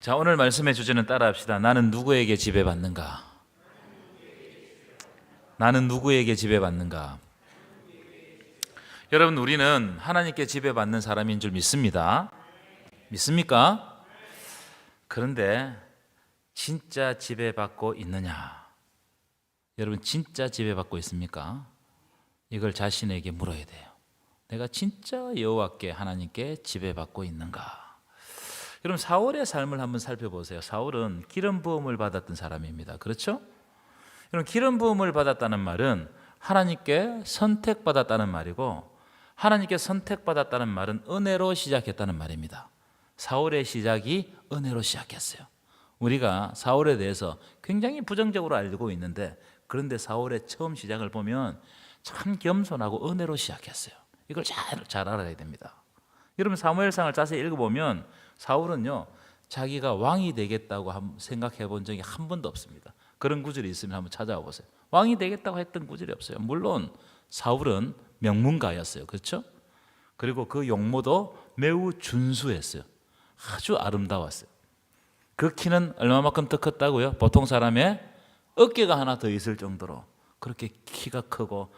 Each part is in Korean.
자, 오늘 말씀의 주제는 따라합시다. 나는 누구에게 지배받는가? 나는 누구에게 지배받는가? 여러분, 우리는 하나님께 지배받는 사람인 줄 믿습니다. 믿습니까? 그런데 진짜 지배받고 있느냐? 여러분, 진짜 지배받고 있습니까? 이걸 자신에게 물어야 돼요. 내가 진짜 여호와께 하나님께 지배받고 있는가? 여러분, 사울의 삶을 한번 살펴보세요. 사울은 기름 부음을 받았던 사람입니다. 그렇죠? 여러분, 기름 부음을 받았다는 말은 하나님께 선택받았다는 말이고, 하나님께 선택받았다는 말은 은혜로 시작했다는 말입니다. 사울의 시작이 은혜로 시작했어요. 우리가 사울에 대해서 굉장히 부정적으로 알고 있는데, 그런데 사울의 처음 시작을 보면 참 겸손하고 은혜로 시작했어요. 이걸 잘 알아야 됩니다. 여러분, 사무엘상을 자세히 읽어보면 사울은요, 자기가 왕이 되겠다고 생각해 본 적이 한 번도 없습니다. 그런 구절이 있으면 한번 찾아와 보세요. 왕이 되겠다고 했던 구절이 없어요. 물론 사울은 명문가였어요. 그렇죠? 그리고 그 용모도 매우 준수했어요. 아주 아름다웠어요. 그 키는 얼마만큼 더 컸다고요? 보통 사람의 어깨가 하나 더 있을 정도로 그렇게 키가 크고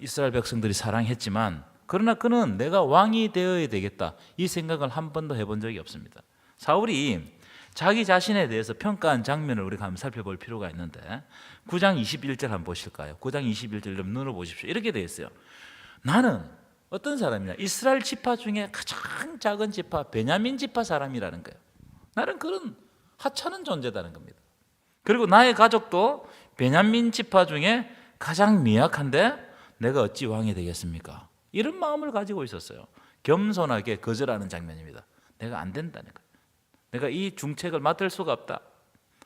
이스라엘 백성들이 사랑했지만, 그러나 그는 내가 왕이 되어야 되겠다, 이 생각을 한 번도 해본 적이 없습니다. 사울이 자기 자신에 대해서 평가한 장면을 우리가 한번 살펴볼 필요가 있는데, 9장 21절 한번 보실까요? 9장 21절 좀 눈을 보십시오. 이렇게 되어 있어요. 나는 어떤 사람이냐? 이스라엘 지파 중에 가장 작은 지파, 베냐민 지파 사람이라는 거예요. 나는 그런 하찮은 존재다는 겁니다. 그리고 나의 가족도 베냐민 지파 중에 가장 미약한데 내가 어찌 왕이 되겠습니까? 이런 마음을 가지고 있었어요. 겸손하게 거절하는 장면입니다. 내가 안 된다는 거예요. 내가 이 중책을 맡을 수가 없다.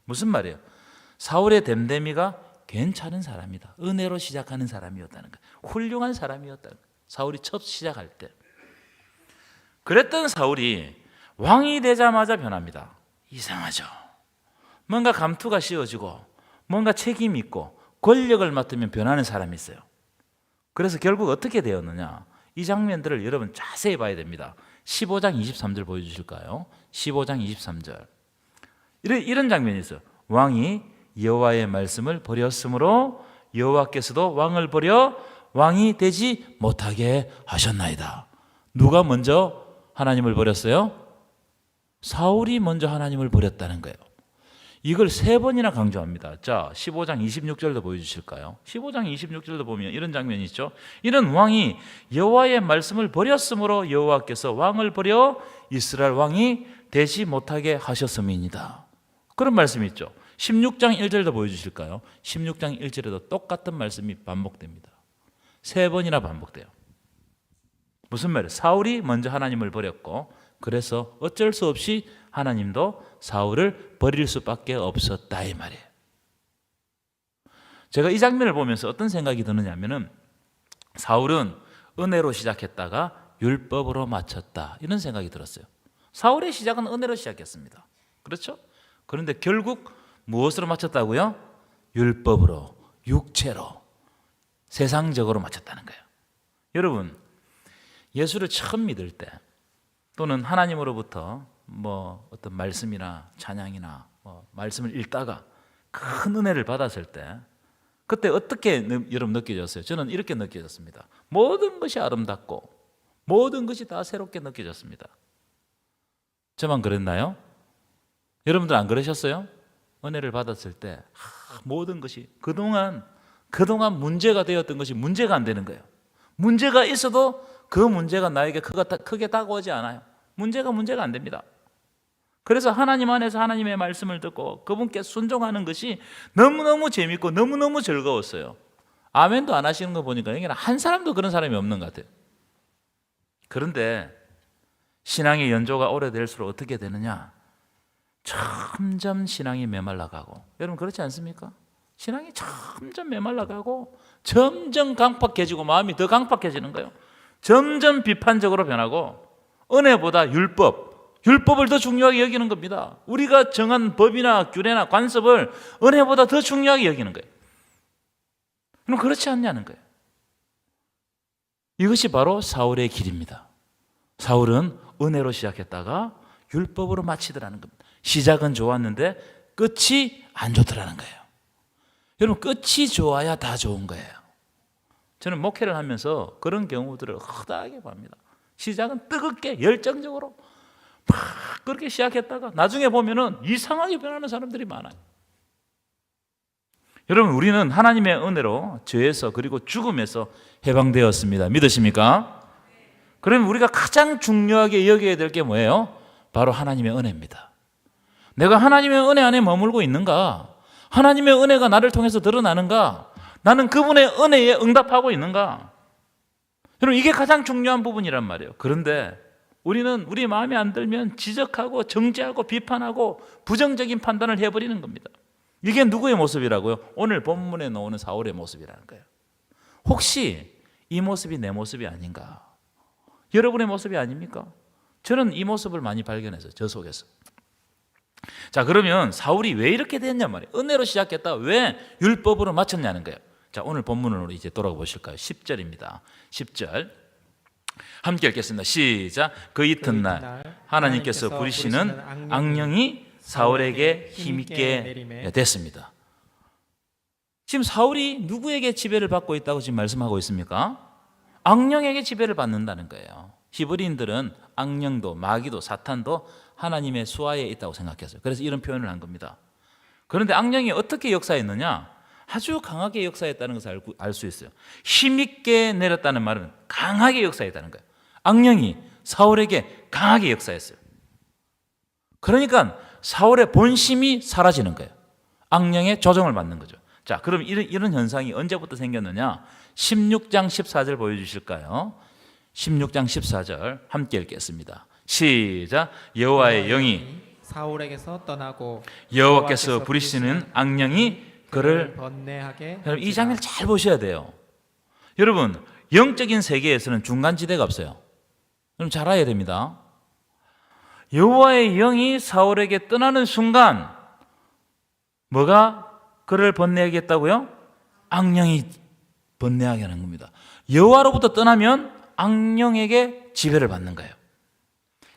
무슨 말이에요? 사울의 댐댐이가 괜찮은 사람이다. 은혜로 시작하는 사람이었다는 거예요. 훌륭한 사람이었다는 거예요. 사울이 첫 시작할 때. 그랬던 사울이 왕이 되자마자 변합니다. 이상하죠. 뭔가 감투가 씌워지고 뭔가 책임이 있고 권력을 맡으면 변하는 사람이 있어요. 그래서 결국 어떻게 되었느냐? 이 장면들을 여러분 자세히 봐야 됩니다. 15장 23절 보여주실까요? 15장 23절. 이런 장면이 있어요. 왕이 여호와의 말씀을 버렸으므로 여호와께서도 왕을 버려 왕이 되지 못하게 하셨나이다. 누가 먼저 하나님을 버렸어요? 사울이 먼저 하나님을 버렸다는 거예요. 이걸 3번이나 강조합니다. 자, 15장 26절도 보여주실까요? 15장 26절도 보면 이런 장면이 있죠. 이런 왕이 여호와의 말씀을 버렸으므로 여호와께서 왕을 버려 이스라엘 왕이 되지 못하게 하셨음이니이다. 그런 말씀이 있죠. 16장 1절도 보여주실까요? 16장 1절에도 똑같은 말씀이 반복됩니다. 3번이나 반복돼요. 무슨 말이에요? 사울이 먼저 하나님을 버렸고, 그래서 어쩔 수 없이 하나님도 사울을 버릴 수밖에 없었다, 이 말이에요. 제가 이 장면을 보면서 어떤 생각이 드느냐면은, 사울은 은혜로 시작했다가 율법으로 마쳤다, 이런 생각이 들었어요. 사울의 시작은 은혜로 시작했습니다. 그렇죠? 그런데 결국 무엇으로 마쳤다고요? 율법으로, 육체로, 세상적으로 마쳤다는 거예요. 여러분, 예수를 처음 믿을 때, 또는 하나님으로부터 어떤 말씀이나 찬양이나 말씀을 읽다가 큰 은혜를 받았을 때, 그때 어떻게 여러분 느껴졌어요? 저는 이렇게 느껴졌습니다. 모든 것이 아름답고 모든 것이 다 새롭게 느껴졌습니다. 저만 그랬나요? 여러분들 안 그러셨어요? 은혜를 받았을 때 모든 것이 그동안 문제가 되었던 것이 문제가 안 되는 거예요. 문제가 있어도 그 문제가 나에게 크게 다가오지 않아요. 문제가 안 됩니다. 그래서 하나님 안에서 하나님의 말씀을 듣고 그분께 순종하는 것이 너무너무 재밌고 너무너무 즐거웠어요. 아멘도 안 하시는 거 보니까 여기는 한 사람도 그런 사람이 없는 것 같아요. 그런데 신앙의 연조가 오래될수록 어떻게 되느냐? 점점 신앙이 메말라가고, 여러분 그렇지 않습니까? 신앙이 점점 메말라가고 점점 강팍해지고 마음이 더 강팍해지는 거예요. 점점 비판적으로 변하고 은혜보다 율법을 더 중요하게 여기는 겁니다. 우리가 정한 법이나 규례나 관습을 은혜보다 더 중요하게 여기는 거예요. 그럼 그렇지 않냐는 거예요. 이것이 바로 사울의 길입니다. 사울은 은혜로 시작했다가 율법으로 마치더라는 겁니다. 시작은 좋았는데 끝이 안 좋더라는 거예요. 여러분, 끝이 좋아야 다 좋은 거예요. 저는 목회를 하면서 그런 경우들을 허다하게 봅니다. 시작은 뜨겁게 열정적으로 막 그렇게 시작했다가 나중에 보면은 이상하게 변하는 사람들이 많아요. 여러분, 우리는 하나님의 은혜로 죄에서 그리고 죽음에서 해방되었습니다. 믿으십니까? 그러면 우리가 가장 중요하게 여겨야 될 게 뭐예요? 바로 하나님의 은혜입니다. 내가 하나님의 은혜 안에 머물고 있는가? 하나님의 은혜가 나를 통해서 드러나는가? 나는 그분의 은혜에 응답하고 있는가? 여러분, 이게 가장 중요한 부분이란 말이에요. 그런데 우리는 우리 마음에 안 들면 지적하고 정죄하고 비판하고 부정적인 판단을 해버리는 겁니다. 이게 누구의 모습이라고요? 오늘 본문에 나오는 사울의 모습이라는 거예요. 혹시 이 모습이 내 모습이 아닌가? 여러분의 모습이 아닙니까? 저는 이 모습을 많이 발견했어요. 저 속에서. 자, 그러면 사울이 왜 이렇게 됐냐 말이에요. 은혜로 시작했다 왜 율법으로 마쳤냐는 거예요. 자, 오늘 본문으로 이제 돌아가 보실까요? 10절입니다. 10절 함께 읽겠습니다. 시작. 그 이튿날 하나님께서 부리시는 악령이 사울에게 힘있게 됐습니다. 지금 사울이 누구에게 지배를 받고 있다고 지금 말씀하고 있습니까? 악령에게 지배를 받는다는 거예요. 히브리인들은 악령도 마귀도 사탄도 하나님의 수하에 있다고 생각했어요. 그래서 이런 표현을 한 겁니다. 그런데 악령이 어떻게 역사했느냐? 아주 강하게 역사했다는 것을 알 수 있어요. 힘있게 내렸다는 말은 강하게 역사했다는 거예요. 악령이 사울에게 강하게 역사했어요. 그러니까 사울의 본심이 사라지는 거예요. 악령의 조정을 받는 거죠. 자, 그럼 이런 현상이 언제부터 생겼느냐? 16장 14절 보여주실까요? 16장 14절 함께 읽겠습니다. 시작. 여호와의 영이 사울에게서 떠나고 여호와께서 부리시는 악령이 그를 번뇌하게. 여러분, 이 장면을 잘 보셔야 돼요. 여러분, 영적인 세계에서는 중간지대가 없어요. 여러분, 잘 알아야 됩니다. 여호와의 영이 사울에게 떠나는 순간 뭐가 그를 번뇌하게 했다고요? 악령이 번뇌하게 하는 겁니다. 여호와로부터 떠나면 악령에게 지배를 받는 거예요.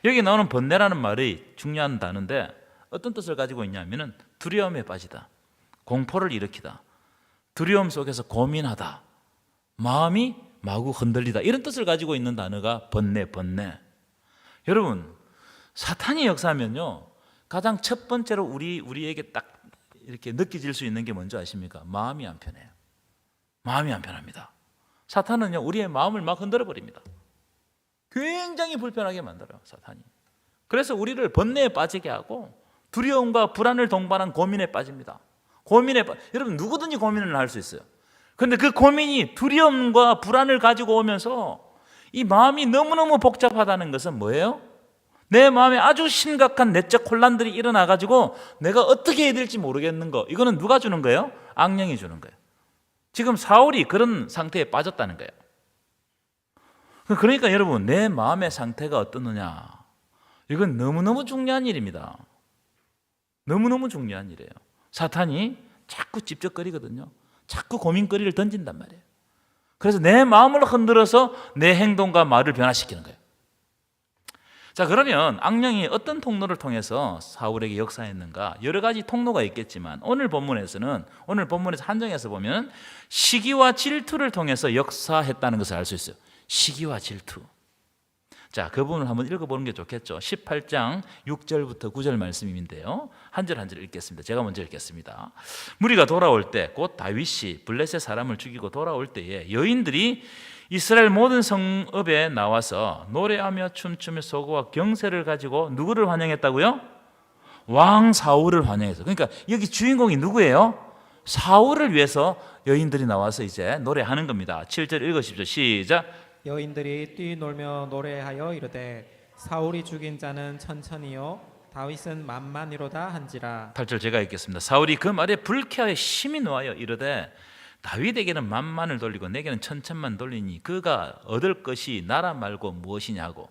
여기 나오는 번뇌라는 말이 중요한 단어인데 어떤 뜻을 가지고 있냐면은 두려움에 빠지다, 공포를 일으키다, 두려움 속에서 고민하다, 마음이 마구 흔들리다, 이런 뜻을 가지고 있는 단어가 번뇌. 여러분, 사탄이 역사하면요, 가장 첫 번째로 우리에게 딱 이렇게 느껴질 수 있는 게 뭔지 아십니까? 마음이 안 편해요. 마음이 안 편합니다. 사탄은요, 우리의 마음을 막 흔들어 버립니다. 굉장히 불편하게 만들어요, 사탄이. 그래서 우리를 번뇌에 빠지게 하고 두려움과 불안을 동반한 고민에 빠집니다. 여러분, 누구든지 고민을 할 수 있어요. 그런데 그 고민이 두려움과 불안을 가지고 오면서 이 마음이 너무너무 복잡하다는 것은 뭐예요? 내 마음에 아주 심각한 내적 혼란들이 일어나가지고 내가 어떻게 해야 될지 모르겠는 거. 이거는 누가 주는 거예요? 악령이 주는 거예요. 지금 사울이 그런 상태에 빠졌다는 거예요. 그러니까 여러분, 내 마음의 상태가 어떻느냐, 이건 너무너무 중요한 일입니다. 너무너무 중요한 일이에요. 사탄이 자꾸 찝쩍거리거든요. 자꾸 고민거리를 던진단 말이에요. 그래서 내 마음을 흔들어서 내 행동과 말을 변화시키는 거예요. 자, 그러면 악령이 어떤 통로를 통해서 사울에게 역사했는가? 여러 가지 통로가 있겠지만 오늘 본문에서 한정해서 보면 시기와 질투를 통해서 역사했다는 것을 알 수 있어요. 시기와 질투. 자, 그 부분을 한번 읽어보는 게 좋겠죠. 18장 6절부터 9절 말씀인데요, 한 절 한 절 읽겠습니다. 제가 먼저 읽겠습니다. 무리가 돌아올 때, 곧 다윗이 블레셋 사람을 죽이고 돌아올 때에 여인들이 이스라엘 모든 성읍에 나와서 노래하며 춤추며 소고와 경세를 가지고 누구를 환영했다고요? 왕 사울을 환영해서. 그러니까 여기 주인공이 누구예요? 사울을 위해서 여인들이 나와서 이제 노래하는 겁니다. 7절 읽으십시오. 시작. 여인들이 뛰놀며 노래하여 이르되 사울이 죽인 자는 천천히요 다윗은 만만이로다 한지라. 8절 제가 읽겠습니다. 사울이 그 말에 불쾌하여 심히 노하여 이르되 다윗에게는 만만을 돌리고 내게는 천천만 돌리니 그가 얻을 것이 나라 말고 무엇이냐고.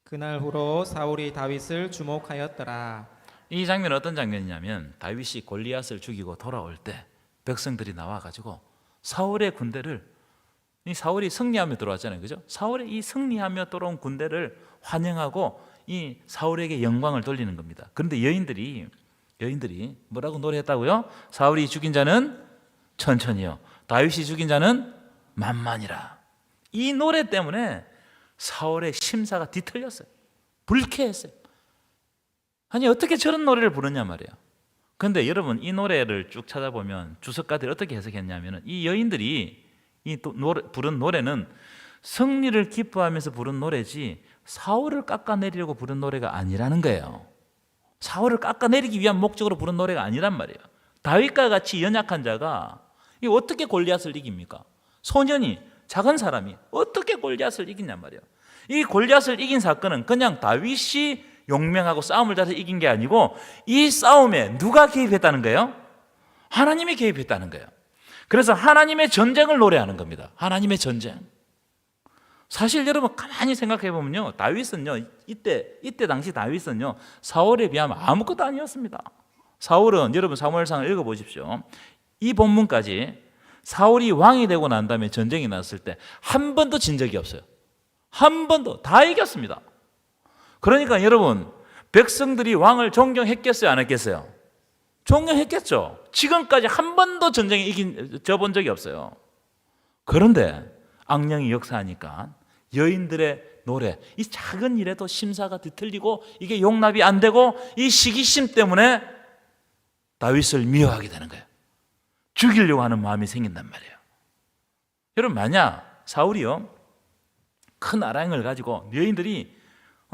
그날 후로 사울이 다윗을 주목하였더라. 이 장면은 어떤 장면이냐면 다윗이 골리앗을 죽이고 돌아올 때 백성들이 나와가지고 사울의 군대를, 이 사울이 승리하며 들어왔잖아요, 그죠? 사울의 이 승리하며 돌아온 군대를 환영하고 이 사울에게 영광을 돌리는 겁니다. 그런데 여인들이 뭐라고 노래했다고요? 사울이 죽인 자는 천천히요, 다윗이 죽인 자는 만만이라. 이 노래 때문에 사울의 심사가 뒤틀렸어요. 불쾌했어요. 아니 어떻게 저런 노래를 부르냐 말이에요. 그런데 여러분 이 노래를 쭉 찾아보면 주석가들이 어떻게 해석했냐면 이 여인들이 부른 노래는 승리를 기뻐하면서 부른 노래지 사울을 깎아내리려고 부른 노래가 아니라는 거예요. 사울을 깎아내리기 위한 목적으로 부른 노래가 아니란 말이에요. 다윗과 같이 연약한 자가 이 어떻게 골리앗을 이깁니까? 소년이, 작은 사람이 어떻게 골리앗을 이기냔 말이에요. 이 골리앗을 이긴 사건은 그냥 다윗이 용맹하고 싸움을 잘해서 이긴 게 아니고 이 싸움에 누가 개입했다는 거예요? 하나님이 개입했다는 거예요. 그래서 하나님의 전쟁을 노래하는 겁니다. 하나님의 전쟁. 사실 여러분 가만히 생각해 보면요, 다윗은요 이때 당시 다윗은요 사울에 비하면 아무것도 아니었습니다. 사울은 여러분 사무엘상을 읽어보십시오. 이 본문까지 사울이 왕이 되고 난 다음에 전쟁이 났을 때 한 번도 진 적이 없어요. 한 번도. 다 이겼습니다. 그러니까 여러분 백성들이 왕을 존경했겠어요, 안 했겠어요? 존경했겠죠. 지금까지 한 번도 전쟁에 져본 적이 없어요. 그런데 악령이 역사하니까 여인들의 노래, 이 작은 일에도 심사가 뒤틀리고 이게 용납이 안 되고 이 시기심 때문에 다윗을 미워하게 되는 거예요. 죽이려고 하는 마음이 생긴단 말이에요. 여러분 만약 사울이요 큰 아랑을 가지고 여인들이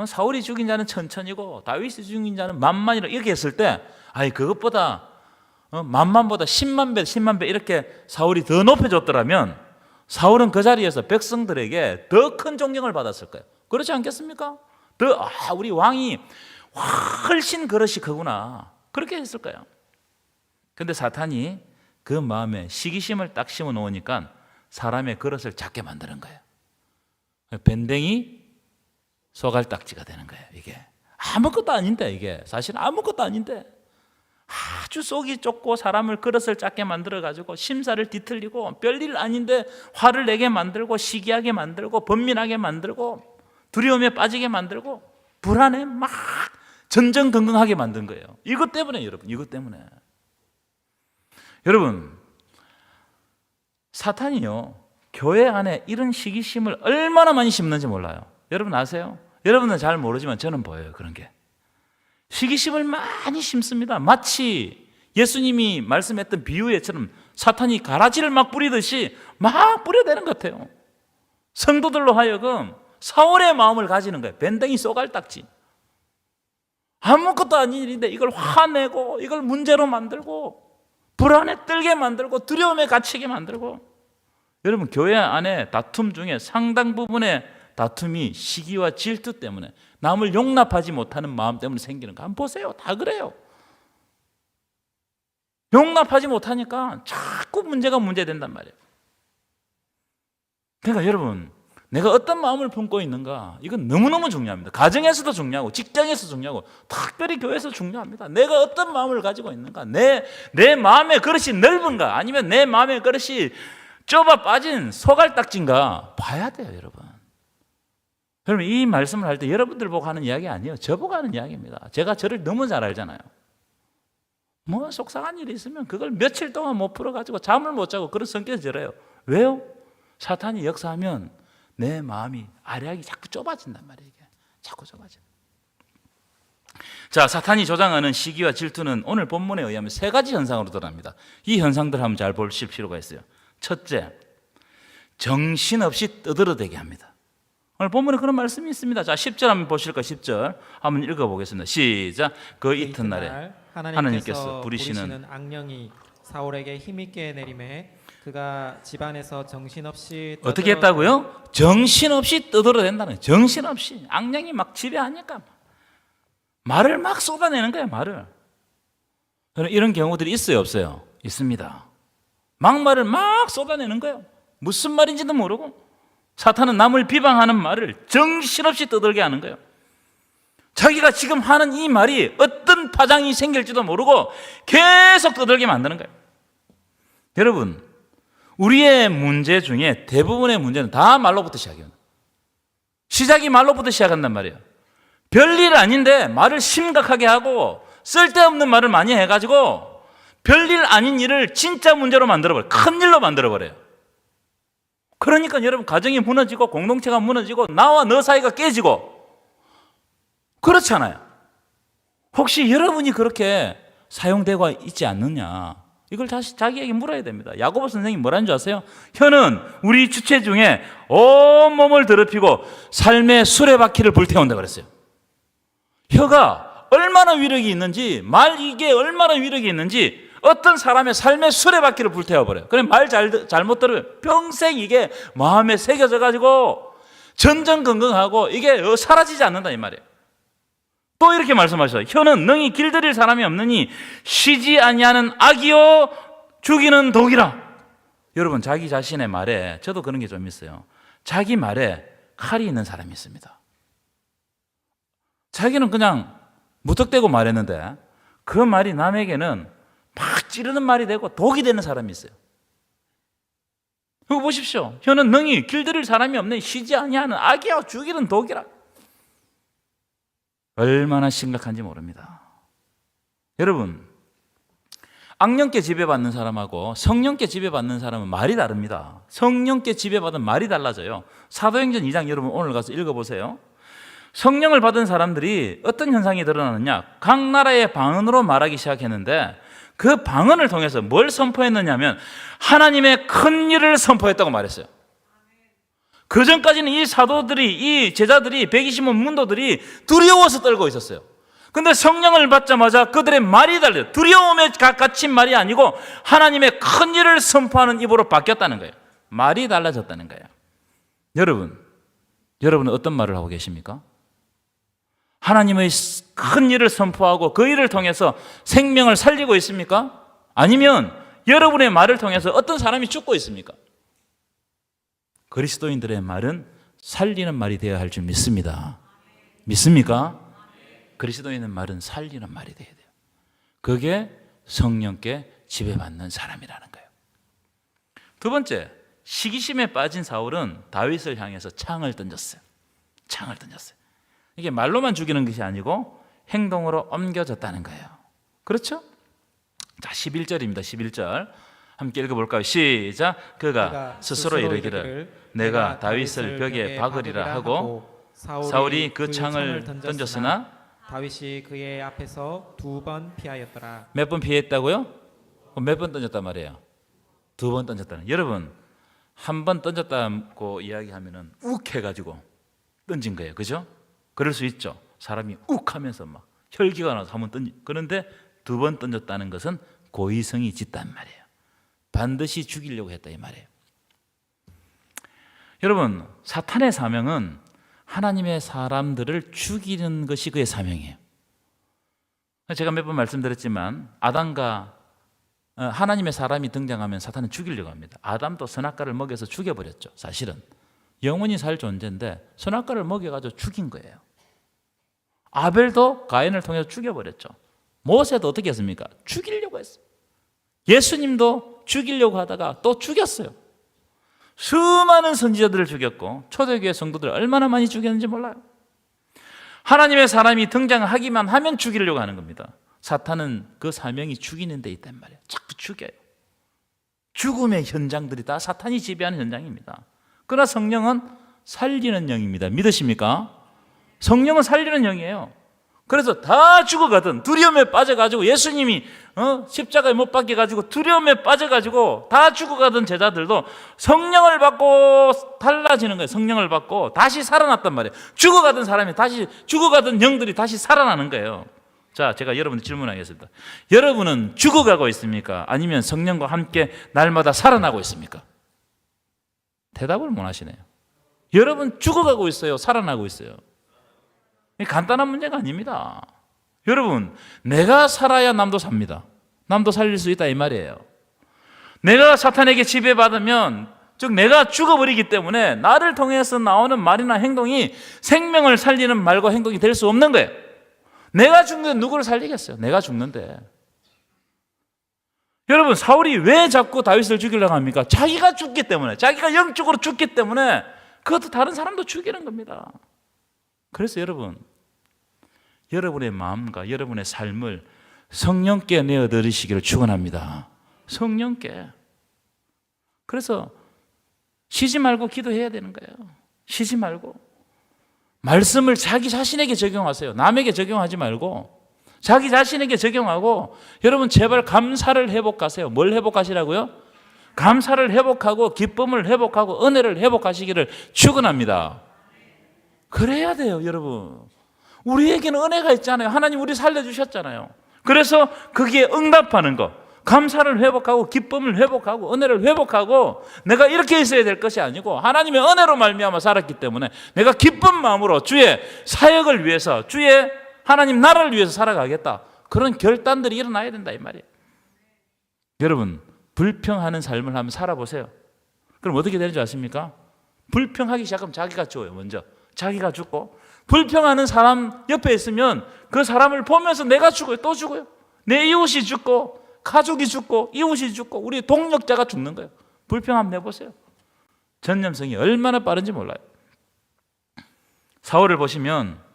사울이 죽인 자는 천천히고 다윗이 죽인 자는 만만이라 이렇게 했을 때 아니 그것보다 만만보다 10만 배 이렇게 사울이 더 높여줬더라면 사울은 그 자리에서 백성들에게 더 큰 존경을 받았을 거예요. 그렇지 않겠습니까? 우리 왕이 훨씬 그릇이 크구나 그렇게 했을 거예요. 그런데 사탄이 그 마음에 시기심을 딱 심어 놓으니까 사람의 그릇을 작게 만드는 거예요. 밴댕이 소갈딱지가 되는 거예요. 이게 아무것도 아닌데, 이게 사실 아무것도 아닌데 아주 속이 좁고 사람을 그릇을 작게 만들어가지고 심사를 뒤틀리고 별일 아닌데 화를 내게 만들고 시기하게 만들고 번민하게 만들고 두려움에 빠지게 만들고 불안에 막 전전긍긍하게 만든 거예요. 이것 때문에 여러분, 이것 때문에. 여러분 사탄이요 교회 안에 이런 시기심을 얼마나 많이 심는지 몰라요. 여러분 아세요? 여러분은 잘 모르지만 저는 보여요. 그런 게 시기심을 많이 심습니다. 마치 예수님이 말씀했던 비유에처럼 사탄이 가라지를 막 뿌리듯이 막 뿌려대는 것 같아요. 성도들로 하여금 사울의 마음을 가지는 거예요. 밴댕이 쏘갈딱지. 아무것도 아닌 일인데 이걸 화내고 이걸 문제로 만들고 불안에 떨게 만들고 두려움에 갇히게 만들고. 여러분 교회 안에 다툼 중에 상당 부분의 다툼이 시기와 질투 때문에 남을 용납하지 못하는 마음 때문에 생기는 거 한번 보세요. 다 그래요. 용납하지 못하니까 자꾸 문제가 문제된단 말이에요. 그러니까 여러분 내가 어떤 마음을 품고 있는가 이건 너무너무 중요합니다. 가정에서도 중요하고 직장에서 중요하고 특별히 교회에서 중요합니다. 내가 어떤 마음을 가지고 있는가, 내 마음의 그릇이 넓은가 아니면 내 마음의 그릇이 좁아 빠진 소갈딱지인가 봐야 돼요. 여러분 이 말씀을 할 때 여러분들 보고 하는 이야기 아니에요. 저보고 하는 이야기입니다. 제가 저를 너무 잘 알잖아요. 뭐 속상한 일이 있으면 그걸 며칠 동안 못 풀어가지고 잠을 못 자고 그런 성격이 저래요. 왜요? 사탄이 역사하면 내 마음이 아량이 자꾸 좁아진단 말이에요. 이게. 자꾸 좁아져. 자, 사탄이 조장하는 시기와 질투는 오늘 본문에 의하면 세 가지 현상으로 드러납니다. 이 현상들을 한번 잘 보실 필요가 있어요. 첫째, 정신없이 떠들어대게 합니다. 오늘 본문에 그런 말씀이 있습니다. 자, 10절 한번 보실까요? 10절 한번 읽어보겠습니다. 시작. 그 이튿날에 하나님께서 부리시는 악령이 사울에게 힘있게 내림에 그가 집안에서 정신없이 어떻게 했다고요? 정신없이 떠들어댄다는 거예요. 정신없이. 악령이 막 지배하니까 말을 막 쏟아내는 거예요. 말을. 이런 경우들이 있어요? 없어요? 있습니다. 막말을 막 쏟아내는 거예요. 무슨 말인지도 모르고 사탄은 남을 비방하는 말을 정신없이 떠들게 하는 거예요. 자기가 지금 하는 이 말이 어떤 파장이 생길지도 모르고 계속 떠들게 만드는 거예요. 여러분, 우리의 문제 중에 대부분의 문제는 다 말로부터 시작해요. 시작이 말로부터 시작한단 말이에요. 별일 아닌데 말을 심각하게 하고 쓸데없는 말을 많이 해가지고 별일 아닌 일을 진짜 문제로 만들어버려요. 큰일로 만들어버려요. 그러니까 여러분 가정이 무너지고 공동체가 무너지고 나와 너 사이가 깨지고 그렇잖아요. 혹시 여러분이 그렇게 사용되고 있지 않느냐, 이걸 다시 자기에게 물어야 됩니다. 야고보 선생님이 뭐라는 줄 아세요? 혀는 우리 주체 중에 온몸을 더럽히고 삶의 수레바퀴를 불태운다 그랬어요. 혀가 얼마나 위력이 있는지, 이게 얼마나 위력이 있는지 어떤 사람의 삶의 수레바퀴를 불태워버려요. 그래 말 잘못 들으면 평생 이게 마음에 새겨져 가지고 전전긍긍하고 이게 사라지지 않는다 이 말이에요. 또 이렇게 말씀하셨어요. 혀는 능히 길들일 사람이 없느니 쉬지 아니하는 악이요 죽이는 독이라. 여러분 자기 자신의 말에, 저도 그런 게 좀 있어요. 자기 말에 칼이 있는 사람이 있습니다. 자기는 그냥 무턱대고 말했는데 그 말이 남에게는 막 찌르는 말이 되고 독이 되는 사람이 있어요. 그거 보십시오. 혀는 능히 길들일 사람이 없네. 쉬지 아니하는 악이요 죽이는 독이라. 얼마나 심각한지 모릅니다. 여러분, 악령께 지배받는 사람하고 성령께 지배받는 사람은 말이 다릅니다. 성령께 지배받은 말이 달라져요. 사도행전 2장 여러분 오늘 가서 읽어보세요. 성령을 받은 사람들이 어떤 현상이 드러나느냐, 각 나라의 방언으로 말하기 시작했는데 그 방언을 통해서 뭘 선포했느냐면 하나님의 큰 일을 선포했다고 말했어요. 그 전까지는 이 사도들이, 이 제자들이, 120명 문도들이 두려워서 떨고 있었어요. 근데 성령을 받자마자 그들의 말이 달라요. 두려움에 갇힌 말이 아니고 하나님의 큰 일을 선포하는 입으로 바뀌었다는 거예요. 말이 달라졌다는 거예요. 여러분은 어떤 말을 하고 계십니까? 하나님의 큰 일을 선포하고 그 일을 통해서 생명을 살리고 있습니까? 아니면 여러분의 말을 통해서 어떤 사람이 죽고 있습니까? 그리스도인들의 말은 살리는 말이 되어야 할 줄 믿습니다. 믿습니까? 그리스도인의 말은 살리는 말이 되어야 돼요. 그게 성령께 지배받는 사람이라는 거예요. 두 번째, 시기심에 빠진 사울은 다윗을 향해서 창을 던졌어요. 창을 던졌어요. 이게 말로만 죽이는 것이 아니고 행동으로 옮겨졌다는 거예요. 그렇죠? 자, 11절입니다. 11절 함께 읽어볼까요? 시작. 그가 스스로 이르기를 내가 다윗을 벽에 박으리라 하고 사울이 그 창을 던졌으나 다윗이 그의 앞에서 2번 피하였더라. 몇 번 피했다고요? 몇 번 던졌단 말이에요? 2번 던졌다는. 여러분, 한 번 던졌다고 이야기하면은 욱 해가지고 던진 거예요. 그죠? 그럴 수 있죠. 사람이 욱 하면서 막 혈기가 나서 한 번 던지. 그런데 2번 던졌다는 것은 고의성이 짙단 말이에요. 반드시 죽이려고 했다 이 말이에요. 여러분, 사탄의 사명은 하나님의 사람들을 죽이는 것이 그의 사명이에요. 제가 몇 번 말씀드렸지만 아담과 하나님의 사람이 등장하면 사탄은 죽이려고 합니다. 아담도 선악과를 먹여서 죽여버렸죠. 사실은 영원히 살 존재인데 선악과를 먹여가지고 죽인 거예요. 아벨도 가인을 통해서 죽여버렸죠. 모세도 어떻게 했습니까? 죽이려고 했어요. 예수님도 죽이려고 하다가 또 죽였어요. 수많은 선지자들을 죽였고 초대교회 성도들을 얼마나 많이 죽였는지 몰라요. 하나님의 사람이 등장하기만 하면 죽이려고 하는 겁니다. 사탄은 그 사명이 죽이는 데 있단 말이에요. 자꾸 죽여요. 죽음의 현장들이 다 사탄이 지배하는 현장입니다. 그러나 성령은 살리는 영입니다. 믿으십니까? 성령은 살리는 영이에요. 그래서 다 죽어가든 두려움에 빠져가지고 예수님이 십자가에 못 박혀가지고 두려움에 빠져가지고 다 죽어가던 제자들도 성령을 받고 달라지는 거예요. 성령을 받고 다시 살아났단 말이에요. 죽어가던 사람이 다시, 죽어가던 영들이 다시 살아나는 거예요. 자, 제가 여러분들 질문하겠습니다. 여러분은 죽어가고 있습니까? 아니면 성령과 함께 날마다 살아나고 있습니까? 대답을 못 하시네요. 여러분 죽어가고 있어요? 살아나고 있어요? 간단한 문제가 아닙니다. 여러분, 내가 살아야 남도 삽니다. 남도 살릴 수 있다 이 말이에요. 내가 사탄에게 지배받으면, 즉 내가 죽어버리기 때문에 나를 통해서 나오는 말이나 행동이 생명을 살리는 말과 행동이 될 수 없는 거예요. 내가 죽는데 누구를 살리겠어요? 내가 죽는데. 여러분, 사울이 왜 자꾸 다윗을 죽이려고 합니까? 자기가 죽기 때문에, 자기가 영적으로 죽기 때문에 그것도 다른 사람도 죽이는 겁니다. 그래서 여러분, 여러분의 마음과 여러분의 삶을 성령께 내어드리시기를 축원합니다. 성령께. 그래서 쉬지 말고 기도해야 되는 거예요. 쉬지 말고. 말씀을 자기 자신에게 적용하세요. 남에게 적용하지 말고 자기 자신에게 적용하고, 여러분 제발 감사를 회복하세요. 뭘 회복하시라고요? 감사를 회복하고 기쁨을 회복하고 은혜를 회복하시기를 축원합니다. 그래야 돼요, 여러분. 우리에게는 은혜가 있잖아요. 하나님 우리 살려주셨잖아요. 그래서 거기에 응답하는 거, 감사를 회복하고 기쁨을 회복하고 은혜를 회복하고, 내가 이렇게 있어야 될 것이 아니고 하나님의 은혜로 말미암아 살았기 때문에 내가 기쁜 마음으로 주의 사역을 위해서, 주의 하나님 나라를 위해서 살아가겠다. 그런 결단들이 일어나야 된다 이 말이에요. 여러분 불평하는 삶을 한번 살아보세요. 그럼 어떻게 되는지 아십니까? 불평하기 시작하면 자기가 죽어요. 먼저 자기가 죽고, 불평하는 사람 옆에 있으면 그 사람을 보면서 내가 죽어요. 또 죽어요. 내 이웃이 죽고 가족이 죽고 이웃이 죽고 우리 동력자가 죽는 거예요. 불평 한번 해보세요. 전염성이 얼마나 빠른지 몰라요. 사울을 보시면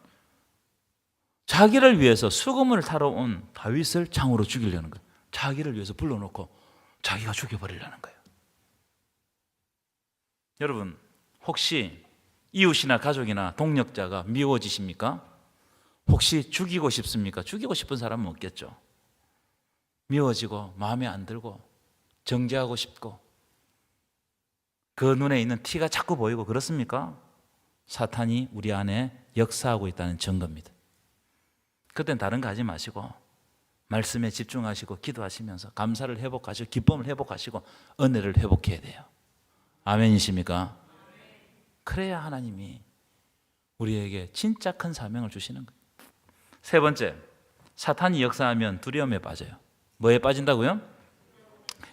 자기를 위해서 수금을 타러 온 다윗을 창으로 죽이려는 거예요. 자기를 위해서 불러놓고 자기가 죽여버리려는 거예요. 여러분 혹시 이웃이나 가족이나 동력자가 미워지십니까? 혹시 죽이고 싶습니까? 죽이고 싶은 사람은 없겠죠. 미워지고 마음에 안 들고 정죄하고 싶고 그 눈에 있는 티가 자꾸 보이고 그렇습니까? 사탄이 우리 안에 역사하고 있다는 증거입니다. 그땐 다른 거 하지 마시고 말씀에 집중하시고 기도하시면서 감사를 회복하시고 기쁨을 회복하시고 은혜를 회복해야 돼요. 아멘이십니까? 그래야 하나님이 우리에게 진짜 큰 사명을 주시는 거예요. 세 번째, 사탄이 역사하면 두려움에 빠져요. 뭐에 빠진다고요?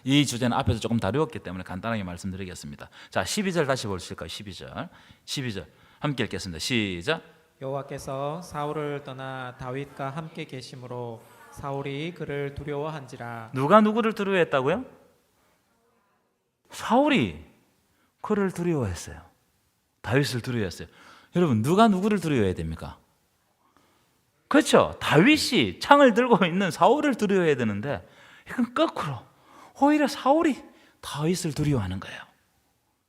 이 주제는 앞에서 조금 다루었기 때문에 간단하게 말씀드리겠습니다. 자, 12절 다시 보실까요? 12절 함께 읽겠습니다. 시작. 여호와께서 사울을 떠나 다윗과 함께 계심으로 사울이 그를 두려워한지라. 누가 누구를 두려워했다고요? 사울이 그를 두려워했어요. 다윗을 두려워했어요. 여러분 누가 누구를 두려워해야 됩니까? 그렇죠. 다윗이 창을 들고 있는 사울을 두려워해야 되는데 이건 거꾸로 오히려 사울이 다윗을 두려워하는 거예요.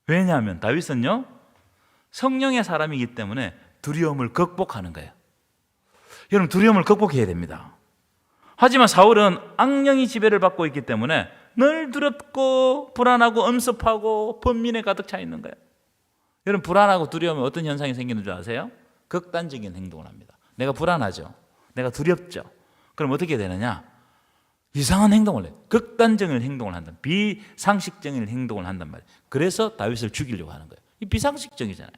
왜냐하면 다윗은요 성령의 사람이기 때문에 두려움을 극복하는 거예요. 여러분 두려움을 극복해야 됩니다. 하지만 사울은 악령이 지배를 받고 있기 때문에 늘 두렵고 불안하고 엄습하고 번민에 가득 차 있는 거예요. 여러분 불안하고 두려우면 어떤 현상이 생기는 줄 아세요? 극단적인 행동을 합니다. 내가 불안하죠. 내가 두렵죠. 그럼 어떻게 되느냐? 이상한 행동을 해요. 극단적인 행동을 한다. 비상식적인 행동을 한단 말이에요. 그래서 다윗을 죽이려고 하는 거예요. 이 비상식적이잖아요.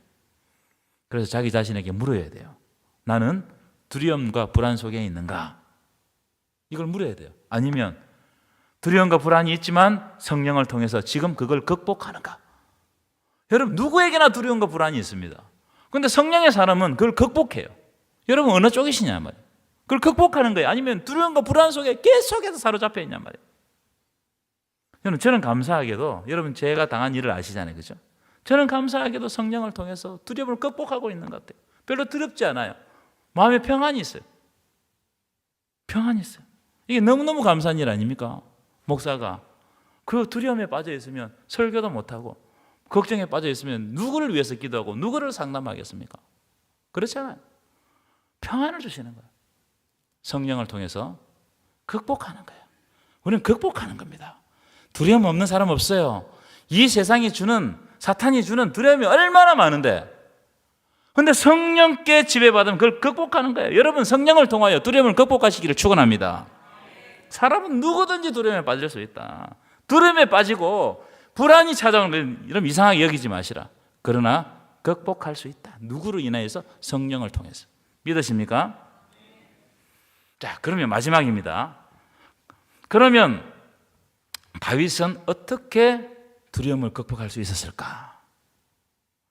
그래서 자기 자신에게 물어야 돼요. 나는 두려움과 불안 속에 있는가? 이걸 물어야 돼요. 아니면 두려움과 불안이 있지만 성령을 통해서 지금 그걸 극복하는가? 여러분 누구에게나 두려움과 불안이 있습니다. 그런데 성령의 사람은 그걸 극복해요. 여러분 어느 쪽이시냐 말이에요. 그걸 극복하는 거예요. 아니면 두려움과 불안 속에 계속해서 사로잡혀 있냐 말이에요. 여러분 저는 감사하게도 여러분 제가 당한 일을 아시잖아요. 그죠? 저는 감사하게도 성령을 통해서 두려움을 극복하고 있는 것 같아요. 별로 두렵지 않아요. 마음에 평안이 있어요. 평안이 있어요. 이게 너무너무 감사한 일 아닙니까? 목사가 그 두려움에 빠져 있으면 설교도 못하고 걱정에 빠져 있으면 누구를 위해서 기도하고 누구를 상담하겠습니까? 그렇잖아요. 평안을 주시는 거예요. 성령을 통해서 극복하는 거예요. 우리는 극복하는 겁니다. 두려움 없는 사람 없어요. 이 세상이 주는 사탄이 주는 두려움이 얼마나 많은데 그런데 성령께 지배받으면 그걸 극복하는 거예요. 여러분 성령을 통하여 두려움을 극복하시기를 축원합니다. 사람은 누구든지 두려움에 빠질 수 있다. 두려움에 빠지고 불안이 찾아오는 이런 이상하게 여기지 마시라. 그러나 극복할 수 있다. 누구로 인하여서? 성령을 통해서. 믿으십니까? 자, 그러면 마지막입니다. 그러면 다윗은 어떻게 두려움을 극복할 수 있었을까?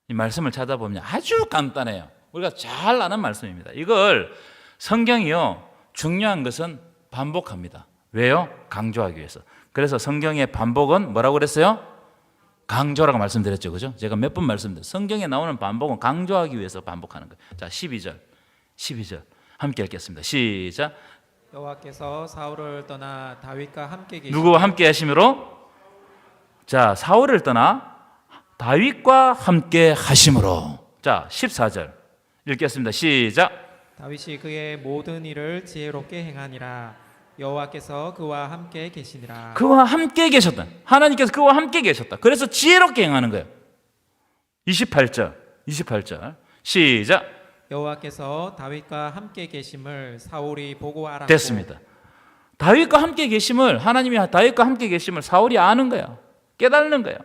이 말씀을 찾아보면 아주 간단해요. 우리가 잘 아는 말씀입니다. 이걸 성경이요 중요한 것은 반복합니다. 왜요? 강조하기 위해서. 그래서 성경의 반복은 뭐라고 그랬어요? 강조라고 말씀드렸죠. 그죠? 제가 몇 번 말씀드렸어요. 성경에 나오는 반복은 강조하기 위해서 반복하는 거예요. 자, 12절. 함께 읽겠습니다. 시작. 여호와께서 사울을 떠나 다윗과 함께 계시고 누구와 함께 하심으로? 자, 사울을 떠나 다윗과 함께 하심으로. 자, 14절 읽겠습니다. 시작. 다윗이 그의 모든 일을 지혜롭게 행하니라. 여호와께서 그와 함께 계시니라. 그와 함께 계셨다. 하나님께서 그와 함께 계셨다. 그래서 지혜롭게 행하는 거예요. 28절 시작. 여호와께서 다윗과 함께 계심을 사울이 보고 알았고 됐습니다. 다윗과 함께 계심을, 하나님이 다윗과 함께 계심을 사울이 아는 거예요. 깨닫는 거예요.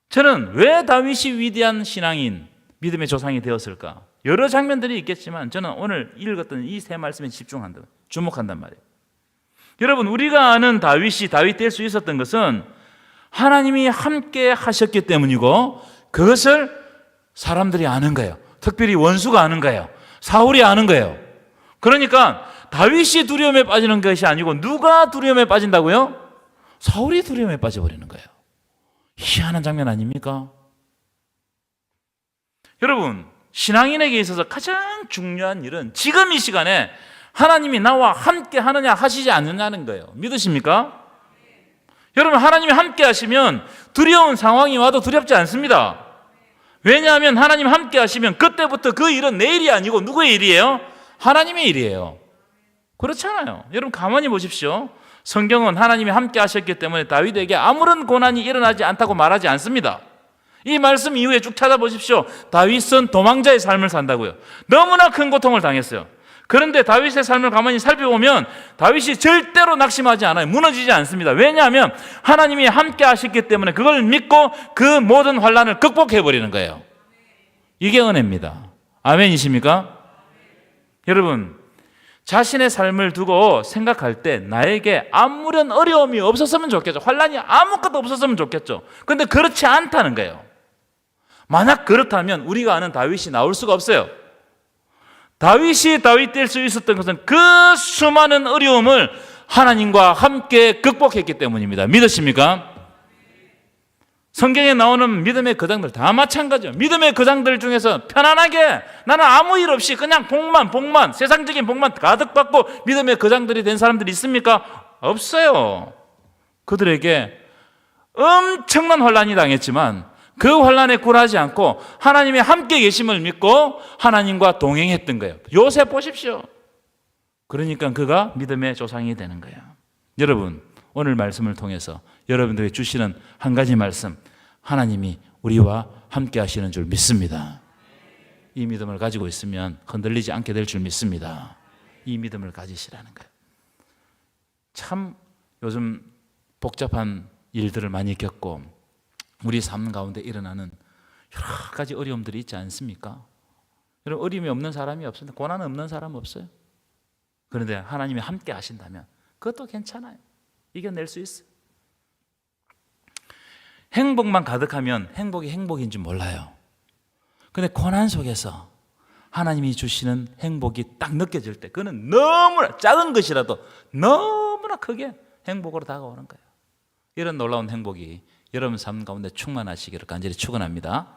저는 왜 다윗이 위대한 신앙인, 믿음의 조상이 되었을까? 여러 장면들이 있겠지만 저는 오늘 읽었던 이 세 말씀에 주목한단 말이에요. 여러분, 우리가 아는 다윗이 다윗 될 수 있었던 것은 하나님이 함께 하셨기 때문이고, 그것을 사람들이 아는 거예요. 특별히 원수가 아는 거예요. 사울이 아는 거예요. 그러니까 다윗이 두려움에 빠지는 것이 아니고 누가 두려움에 빠진다고요? 사울이 두려움에 빠져버리는 거예요. 희한한 장면 아닙니까? 여러분, 신앙인에게 있어서 가장 중요한 일은 지금 이 시간에 하나님이 나와 함께 하느냐 하시지 않느냐는 거예요. 믿으십니까? 여러분, 하나님이 함께 하시면 두려운 상황이 와도 두렵지 않습니다. 왜냐하면 하나님 함께 하시면 그때부터 그 일은 내 일이 아니고 누구의 일이에요? 하나님의 일이에요. 그렇잖아요. 여러분, 가만히 보십시오. 성경은 하나님이 함께 하셨기 때문에 다윗에게 아무런 고난이 일어나지 않다고 말하지 않습니다. 이 말씀 이후에 쭉 찾아보십시오. 다윗은 도망자의 삶을 산다고요. 너무나 큰 고통을 당했어요. 그런데 다윗의 삶을 가만히 살펴보면 다윗이 절대로 낙심하지 않아요. 무너지지 않습니다. 왜냐하면 하나님이 함께 하셨기 때문에 그걸 믿고 그 모든 환난을 극복해버리는 거예요. 이게 은혜입니다. 아멘이십니까? 여러분, 자신의 삶을 두고 생각할 때 나에게 아무런 어려움이 없었으면 좋겠죠. 환난이 아무것도 없었으면 좋겠죠. 그런데 그렇지 않다는 거예요. 만약 그렇다면 우리가 아는 다윗이 나올 수가 없어요. 다윗이 다윗 될 수 있었던 것은 그 수많은 어려움을 하나님과 함께 극복했기 때문입니다. 믿으십니까? 성경에 나오는 믿음의 거장들 다 마찬가지예요. 믿음의 거장들 중에서 편안하게 나는 아무 일 없이 그냥 복만 세상적인 복만 가득 받고 믿음의 거장들이 된 사람들이 있습니까? 없어요. 그들에게 엄청난 환난이 당했지만 그 환난에 굴하지 않고 하나님이 함께 계심을 믿고 하나님과 동행했던 거예요. 요셉 보십시오. 그러니까 그가 믿음의 조상이 되는 거예요. 여러분, 오늘 말씀을 통해서 여러분들에게 주시는 한 가지 말씀, 하나님이 우리와 함께 하시는 줄 믿습니다. 이 믿음을 가지고 있으면 흔들리지 않게 될 줄 믿습니다. 이 믿음을 가지시라는 거예요. 참 요즘 복잡한 일들을 많이 겪고 우리 삶 가운데 일어나는 여러 가지 어려움들이 있지 않습니까? 여러분, 어려움이 없는 사람이 없습니다. 고난 없는 사람 없어요. 그런데 하나님이 함께 하신다면 그것도 괜찮아요. 이겨낼 수 있어요. 행복만 가득하면 행복이 행복인 줄 몰라요. 그런데 고난 속에서 하나님이 주시는 행복이 딱 느껴질 때 그는 너무나 작은 것이라도 너무나 크게 행복으로 다가오는 거예요. 이런 놀라운 행복이 여러분 삶 가운데 충만하시기를 간절히 축원합니다.